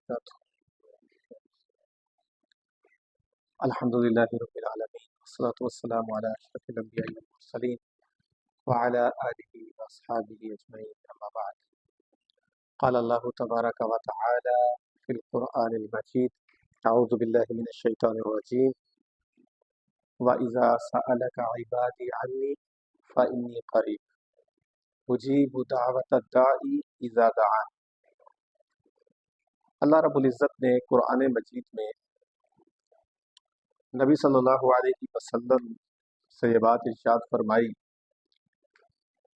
وبركاته. الحمد لله رب العالمين والصلاة والسلام على أشرف الأنبياء والمرسلين وعلى آله وأصحابه أجمعين أما بعد. قال الله تبارك وتعالى في القرآن المجيد أعوذ بالله من الشيطان الرجيم وإذا سألك عبادي عني فإني قريب أجيب دعوة الداعي إذا دعان. اللہ رب العزت نے قرآن مجید میں نبی صلی اللہ علیہ وسلم سے یہ بات ارشاد فرمائی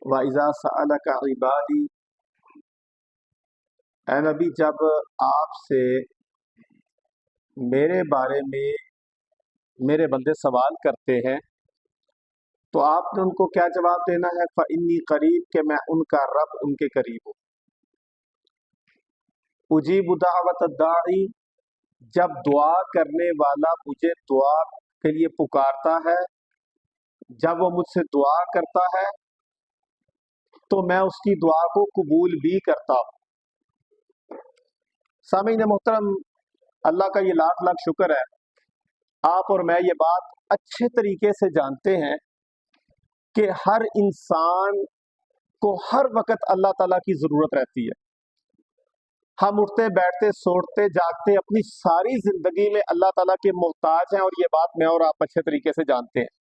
وَإِذَا سَأَلَكَ عِبَادِي، اے نبی جب آپ سے میرے بارے میں میرے بندے سوال کرتے ہیں تو آپ نے ان کو کیا جواب دینا ہے؟ فَإِنِّي قریب، کہ میں ان کا رب ان کے قریب ہوں. اجیب دعوت الداعی، جب دعا کرنے والا مجھے دعا کے لیے پکارتا ہے، جب وہ مجھ سے دعا کرتا ہے تو میں اس کی دعا کو قبول بھی کرتا ہوں. سامعین محترم، اللہ کا یہ لاکھ لاکھ شکر ہے، آپ اور میں یہ بات اچھے طریقے سے جانتے ہیں کہ ہر انسان کو ہر وقت اللہ تعالیٰ کی ضرورت رہتی ہے. ہم اٹھتے بیٹھتے سوتے جاگتے اپنی ساری زندگی میں اللہ تعالیٰ کے محتاج ہیں، اور یہ بات میں اور آپ اچھے طریقے سے جانتے ہیں.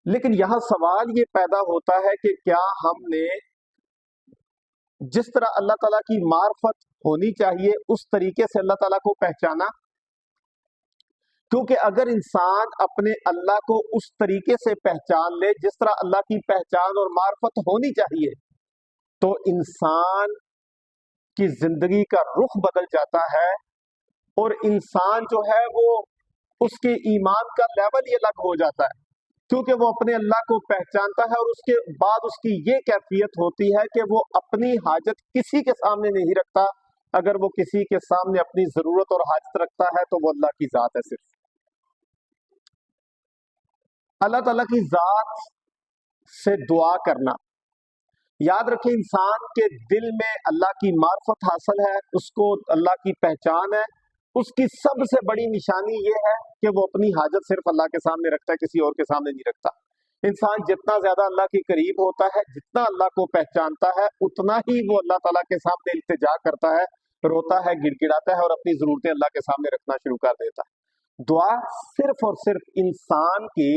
لیکن یہاں سوال یہ پیدا ہوتا ہے کہ کیا ہم نے جس طرح اللہ تعالیٰ کی معرفت ہونی چاہیے اس طریقے سے اللہ تعالیٰ کو پہچانا؟ کیونکہ اگر انسان اپنے اللہ کو اس طریقے سے پہچان لے جس طرح اللہ کی پہچان اور معرفت ہونی چاہیے تو انسان کی زندگی کا رخ بدل جاتا ہے، اور انسان جو ہے وہ اس کے ایمان کا لیول ہی الگ ہو جاتا ہے، کیونکہ وہ اپنے اللہ کو پہچانتا ہے، اور اس کے بعد اس کی یہ کیفیت ہوتی ہے کہ وہ اپنی حاجت کسی کے سامنے نہیں رکھتا. اگر وہ کسی کے سامنے اپنی ضرورت اور حاجت رکھتا ہے تو وہ اللہ کی ذات ہے. صرف اللہ تعالیٰ کی ذات سے دعا کرنا، یاد رکھیں انسان کے دل میں اللہ کی معرفت حاصل ہے، اس کو اللہ کی پہچان ہے. اس کی سب سے بڑی نشانی یہ ہے کہ وہ اپنی حاجت صرف اللہ کے سامنے رکھتا ہے، کسی اور کے سامنے نہیں رکھتا. انسان جتنا زیادہ اللہ کے قریب ہوتا ہے، جتنا اللہ کو پہچانتا ہے، اتنا ہی وہ اللہ تعالیٰ کے سامنے التجا کرتا ہے، روتا ہے، گڑ گڑاتا ہے، اور اپنی ضرورتیں اللہ کے سامنے رکھنا شروع کر دیتا ہے. دعا صرف اور صرف انسان کی،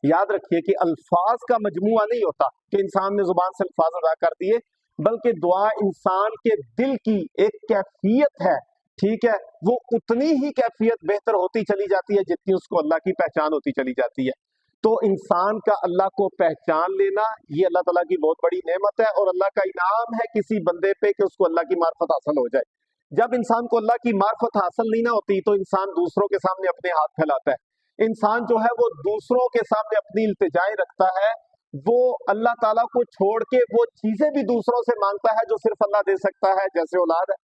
یاد رکھیے کہ الفاظ کا مجموعہ نہیں ہوتا کہ انسان نے زبان سے الفاظ ادا کر دیے، بلکہ دعا انسان کے دل کی ایک کیفیت ہے. ٹھیک ہے، وہ اتنی ہی کیفیت بہتر ہوتی چلی جاتی ہے جتنی اس کو اللہ کی پہچان ہوتی چلی جاتی ہے. تو انسان کا اللہ کو پہچان لینا یہ اللہ تعالیٰ کی بہت بڑی نعمت ہے، اور اللہ کا انعام ہے کسی بندے پہ کہ اس کو اللہ کی معرفت حاصل ہو جائے. جب انسان کو اللہ کی معرفت حاصل نہیں نہ ہوتی تو انسان دوسروں کے سامنے اپنے ہاتھ پھیلاتا ہے. انسان جو ہے وہ دوسروں کے سامنے اپنی التجائیں رکھتا ہے، وہ اللہ تعالیٰ کو چھوڑ کے وہ چیزیں بھی دوسروں سے مانگتا ہے جو صرف اللہ دے سکتا ہے، جیسے اولاد ہے،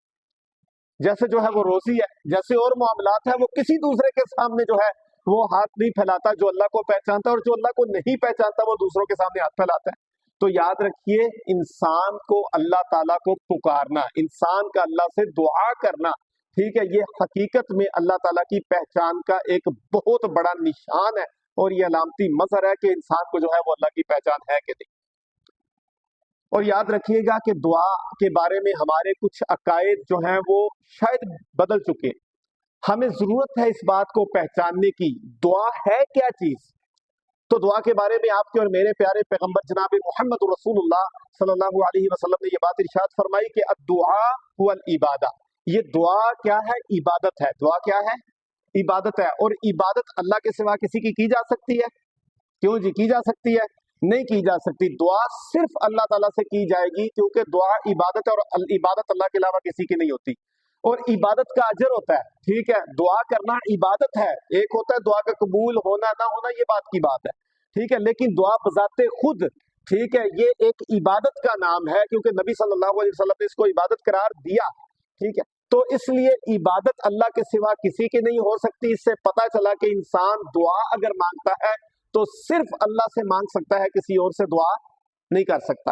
جیسے جو ہے وہ روزی ہے، جیسے اور معاملات ہے. وہ کسی دوسرے کے سامنے جو ہے وہ ہاتھ نہیں پھیلاتا جو اللہ کو پہچانتا ہے، اور جو اللہ کو نہیں پہچانتا وہ دوسروں کے سامنے ہاتھ پھیلاتا ہے. تو یاد رکھیے انسان کو اللہ تعالیٰ کو پکارنا، انسان کا اللہ سے دعا کرنا، ٹھیک ہے، یہ حقیقت میں اللہ تعالیٰ کی پہچان کا ایک بہت بڑا نشان ہے، اور یہ علامتی مظہر ہے کہ انسان کو جو ہے وہ اللہ کی پہچان ہے کہ نہیں. اور یاد رکھیے گا کہ دعا کے بارے میں ہمارے کچھ عقائد جو ہیں وہ شاید بدل چکے. ہمیں ضرورت ہے اس بات کو پہچاننے کی، دعا ہے کیا چیز. تو دعا کے بارے میں آپ کے اور میرے پیارے پیغمبر جناب محمد رسول اللہ صلی اللہ علیہ وسلم نے یہ بات ارشاد فرمائی کہ الدعاء هو العبادہ. یہ دعا کیا ہے؟ عبادت ہے. دعا کیا ہے؟ عبادت ہے. اور عبادت اللہ کے سوا کسی کی جا سکتی ہے؟ کیوں جی کی جا سکتی ہے؟ نہیں کی جا سکتی. دعا صرف اللہ تعالیٰ سے کی جائے گی، کیونکہ دعا عبادت ہے، اور عبادت اللہ کے علاوہ کسی کی نہیں ہوتی. اور عبادت کا اجر ہوتا ہے. ٹھیک ہے، دعا کرنا عبادت ہے. ایک ہوتا ہے دعا کا قبول ہونا نہ ہونا، یہ بات کی بات ہے. ٹھیک ہے، لیکن دعا بذات خود، ٹھیک ہے، یہ ایک عبادت کا نام ہے، کیونکہ نبی صلی اللہ علیہ وسلم نے اس کو عبادت قرار دیا. ٹھیک ہے، تو اس لیے عبادت اللہ کے سوا کسی کی نہیں ہو سکتی. اس سے پتہ چلا کہ انسان دعا اگر مانگتا ہے تو صرف اللہ سے مانگ سکتا ہے، کسی اور سے دعا نہیں کر سکتا.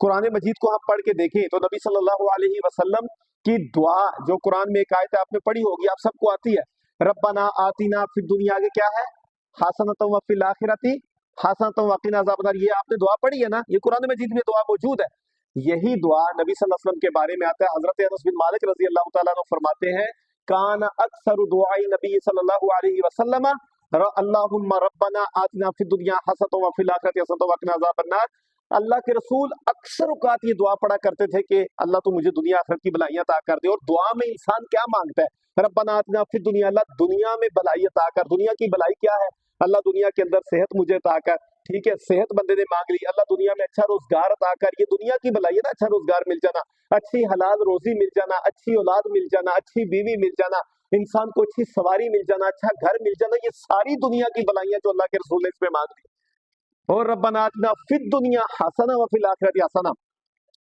قرآن مجید کو ہم پڑھ کے دیکھیں تو نبی صلی اللہ علیہ وسلم کی دعا جو قرآن میں ایک آیت ہے، آپ نے پڑھی ہوگی، آپ سب کو آتی ہے، ربنا آتینا فی الدنیا، کے کیا ہے، حسنۃ وفی الآخرۃ حسنۃ وقنا عذاب النار، یہ آپ نے دعا پڑھی ہے نا، یہ قرآن مجید میں دعا موجود ہے۔ یہی دعا نبی صلی اللہ علیہ وسلم کے بارے میں آتا ہے، حضرت انس بن مالک رضی اللہ تعالیٰ عنہ فرماتے ہیں کان اکثر دعائی نبی صلی اللہ علیہ وسلم اللہم ربنا آتنا فی الدنیا حسنۃ وفی الآخرۃ حسنۃ وقنا عذاب النار۔ اللہ کے رسول اکثر اوقات یہ دعا پڑھا کرتے تھے کہ اللہ تو مجھے دنیا آخرت کی بھلائیاں عطا کر دے، اور دعا میں انسان کیا مانگتا ہے، ربنا آتنا فی الدنیا، اللہ دنیا میں بھلائی عطا کر۔ دنیا کی بھلائی کیا ہے، اللہ دنیا کے اندر صحت مجھے عطا کر، ٹھیک ہے، صحت بندے نے مانگ لی، اللہ دنیا میں اچھا روزگار عطا کر، یہ دنیا کی بھلائی ہے نا، اچھا روزگار مل جانا، اچھی حلال روزی مل جانا، اچھی اولاد مل جانا، اچھی بیوی مل جانا، انسان کو اچھی سواری مل جانا، اچھا گھر مل جانا، یہ ساری دنیا کی بھلائیاں جو اللہ کے رسول نے اس میں مانگ لی۔ اور ربنا آتنا فی الدنیا حسنہ وفی الآخرۃ حسنہ،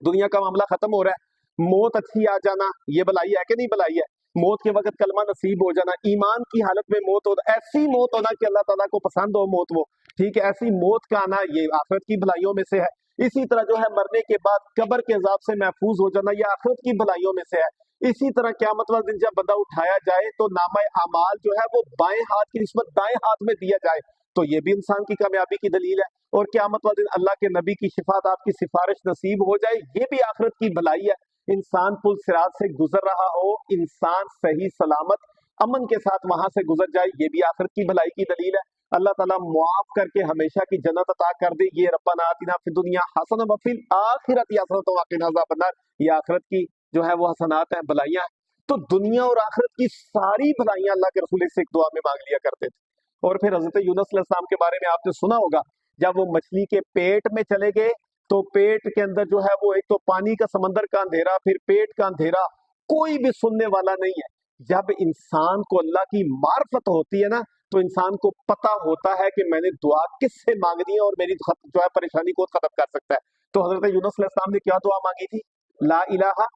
دنیا کا معاملہ ختم ہو رہا ہے، موت اچھی آ جانا، یہ بھلائی ہے کہ نہیں بھلائی ہے، موت کے وقت کلمہ نصیب ہو جانا، ایمان کی حالت میں موت ہونا، ایسی موت ہونا کہ اللہ تعالیٰ کو پسند ہو موت، وہ ٹھیک ہے، ایسی موت کا آنا یہ آخرت کی بھلائیوں میں سے ہے۔ اسی طرح جو ہے مرنے کے بعد قبر کے عذاب سے محفوظ ہو جانا، یہ آخرت کی بھلائیوں میں سے ہے۔ اسی طرح قیامت والے دن جب بندہ اٹھایا جائے تو نامہ اعمال جو ہے وہ بائیں ہاتھ کی نسبت دائیں ہاتھ میں دیا جائے، تو یہ بھی انسان کی کامیابی کی دلیل ہے۔ اور قیامت والے دن اللہ کے نبی کی شفاعت، آپ کی سفارش نصیب ہو جائے، یہ بھی آخرت کی بھلائی ہے۔ انسان پل صراط سے گزر رہا ہو، انسان صحیح سلامت امن کے ساتھ وہاں سے گزر جائے، یہ بھی آخرت کی بھلائی کی دلیل ہے۔ اللہ تعالیٰ معاف کر کے ہمیشہ کی جنت عطا کر دے، یہ ربنا آتنا فی الدنیا حسنہ وفی الآخرۃ حسنۃ وقنا عذاب النار، یہ آخرت کی جو ہے وہ حسنات ہیں، بھلائیاں ہیں۔ تو دنیا اور آخرت کی ساری بھلائیاں اللہ کے رسول سے ایک دعا میں مانگ لیا کرتے تھے۔ اور پھر حضرت یونس علیہ السلام کے بارے میں آپ نے سنا ہوگا، جب وہ مچھلی کے پیٹ میں چلے گئے تو پیٹ کے اندر جو ہے وہ ایک تو پانی کا سمندر کا اندھیرا، پھر پیٹ کا اندھیرا، کوئی بھی سننے والا نہیں ہے۔ جب انسان کو اللہ کی معرفت ہوتی ہے نا، تو انسان کو پتا ہوتا ہے کہ میں نے دعا کس سے مانگنی ہے اور میری جو ہے پریشانی کو ختم کر سکتا ہے۔ تو حضرت یونس علیہ السلام نے کیا دعا مانگی تھی، لا الہ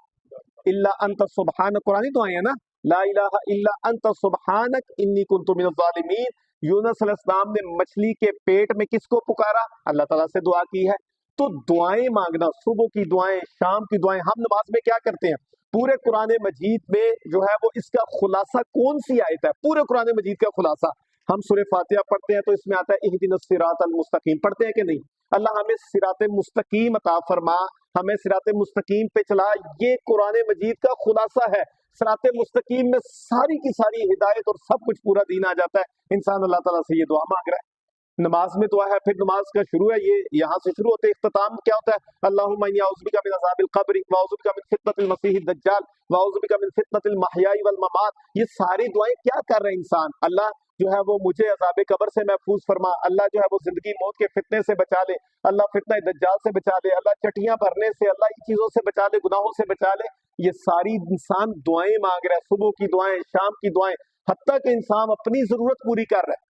الا انت سبحانک، قرآنی دعائیں ہیں نا، لا الہ الا انت سبحانک انی کنت من الظالمین۔ یونس علیہ السلام نے مچھلی کے پیٹ میں کس کو پکارا، اللہ تعالیٰ سے دعا کی ہے۔ تو دعائیں مانگنا، صبح کی دعائیں، شام کی دعائیں، ہم نماز میں کیا کرتے ہیں، پورے قرآن مجید میں جو ہے وہ اس کا خلاصہ کون سی آیت ہے، پورے قرآن مجید کا خلاصہ ہم سورہ فاتحہ پڑھتے ہیں تو اس میں آتا ہے اہدنا الصراط المستقیم، پڑھتے ہیں کہ نہیں، اللہ ہمیں صراط مستقیم عطا فرما، ہمیں صراط مستقیم پہ چلا، یہ قرآن مجید کا خلاصہ ہے۔ صراط مستقیم میں ساری کی ساری ہدایت اور سب کچھ پورا دین آ جاتا ہے۔ انسان اللہ تعالیٰ سے یہ دعا مانگ رہا ہے، نماز میں دعا ہے، پھر نماز کا شروع ہے، یہ یہاں سے شروع ہوتے، اختتام کیا ہوتا ہے، اللہم انی اعوذ بک من عذاب القبر واعوذ بک من فتنۃ المسیح الدجال واعوذ بک من فتنۃ المحیاء والممات۔ یہ ساری دعائیں کیا کر رہے ہیں انسان، اللہ جو ہے وہ مجھے عذاب قبر سے محفوظ فرما، اللہ جو ہے وہ زندگی موت کے فتنے سے بچا لے، اللہ فتنہ دجال سے بچا لے، اللہ چٹیاں بھرنے سے، اللہ ان چیزوں سے بچا لے، گناہوں سے بچا لے۔ یہ ساری انسان دعائیں مانگ رہا ہے، صبح کی دعائیں، شام کی دعائیں، حتیٰ کہ انسان اپنی ضرورت پوری کر رہا ہے،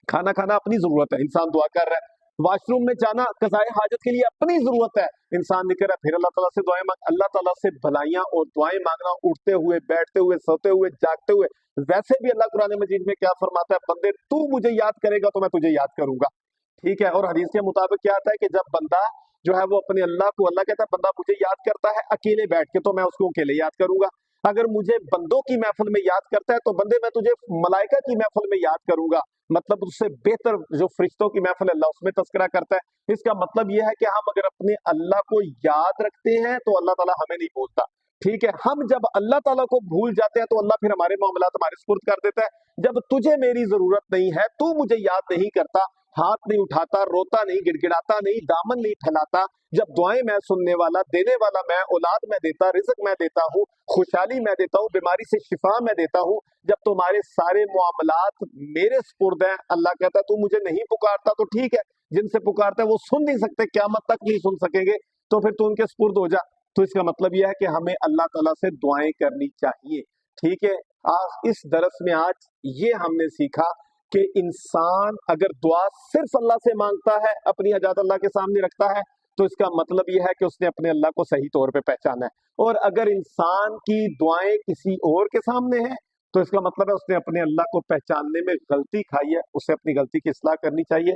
کھانا کھانا اپنی ضرورت ہے، انسان دعا کر رہا ہے، واش روم میں جانا قضائے حاجت کے لیے اپنی ضرورت ہے، انسان نکل رہا ہے، پھر اللہ تعالیٰ سے دعائیں مانگ، اللہ تعالیٰ سے بھلائیاں اور دعائیں مانگنا، اٹھتے ہوئے، بیٹھتے ہوئے، سوتے ہوئے، جاگتے ہوئے۔ ویسے بھی اللہ قرآن مجید میں کیا فرماتا ہے، بندے تو مجھے یاد کرے گا تو میں تجھے یاد کروں گا، ٹھیک ہے۔ اور حدیث کے مطابق کیا آتا ہے کہ جب بندہ جو ہے وہ اپنے اللہ کو، اللہ کہتا ہے بندہ مجھے یاد کرتا ہے اکیلے بیٹھ کے تو میں اس کو اکیلے یاد کروں گا، اگر مجھے بندوں کی محفل میں یاد کرتا ہے تو بندے میں تجھے ملائکہ کی محفل میں یاد کروں گا، مطلب اس سے بہتر جو فرشتوں کی محفل اللہ اس میں تذکرہ کرتا ہے۔ اس کا مطلب یہ ہے کہ ہم اگر اپنے اللہ کو یاد رکھتے ہیں تو اللہ تعالیٰ ہمیں نہیں بھولتا، ٹھیک ہے۔ ہم جب اللہ تعالیٰ کو بھول جاتے ہیں تو اللہ پھر ہمارے معاملات ہمارے سپرد کر دیتا ہے۔ جب تجھے میری ضرورت نہیں ہے، تو مجھے یاد نہیں کرتا، ہاتھ نہیں اٹھاتا، روتا نہیں، گڑ گڑاتا نہیں، دامن نہیں پھیلاتا، جب دعائیں میں سننے والا، دینے والا میں، اولاد میں دیتا، رزق میں دیتا ہوں، خوشحالی میں دیتا ہوں، بیماری سے شفا میں دیتا ہوں، جب تمہارے سارے معاملات میرے سپرد ہیں، اللہ کہتا ہے تو مجھے نہیں پکارتا تو ٹھیک ہے، جن سے پکارتا ہے وہ سن نہیں سکتے، قیامت تک نہیں سن سکیں گے، تو پھر تو ان کے سپرد ہو جا۔ تو اس کا مطلب یہ ہے کہ ہمیں اللہ تعالیٰ سے دعائیں کرنی چاہیے، ٹھیک ہے۔ اس درس میں آج یہ ہم نے سیکھا کہ انسان اگر دعا صرف اللہ سے مانگتا ہے، اپنی حاجات اللہ کے سامنے رکھتا ہے، تو اس کا مطلب یہ ہے کہ اس نے اپنے اللہ کو صحیح طور پہ پہچانا ہے، اور اگر انسان کی دعائیں کسی اور کے سامنے ہیں تو اس کا مطلب ہے اس نے اپنے اللہ کو پہچاننے میں غلطی کھائی ہے، اسے اپنی غلطی کی اصلاح کرنی چاہیے۔